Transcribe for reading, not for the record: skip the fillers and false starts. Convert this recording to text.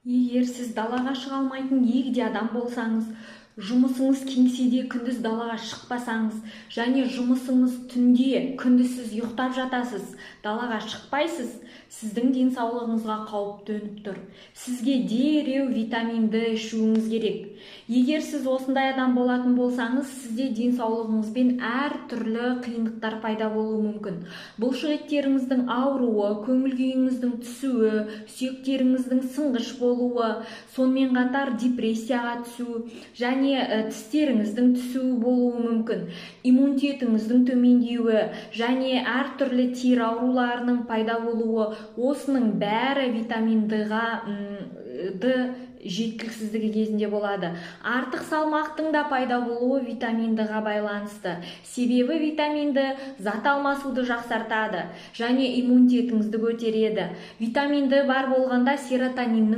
Егер сіз далаға шыға алмайтын егде адам болсаңыз, жұмысыңыз кеңседе күндіз далаға шықпасаңыз, және жұмысыңыз түнде, күндіз сіз ұйықтап жатасыз, далаға шықпайсыз, сіздің денсаулығыңызға қауіп төніп тұр. Сізге дереу витамин D ішуіңіз керек. Егер сіз осындай адам болатын болсаңыз, сізде денсаулығыңызбен әртүрлі қиындықтар пайда болуы мүмкін. Бұлшықеттеріңіздің ауруы, көңіл күйіңіздің түсуі, сүйектеріңіздің сынғыш болуы, сонымен қатар депрессияға түсу және тістеріңіздің түсуі болуы мүмкін. Иммунитетіңіздің төмендеуі және әртүрлі тері ауруларының пайда болуы, осының бәрі витамин D жеткіліксіздігі кезінде болады. Артық салмақтың да пайда болуы витамин D-ға байланысты. Себебі витамин D зат алмасуды жақсартады және иммунитетіңізді көтереді. Витамин D бар болғанда серотониннің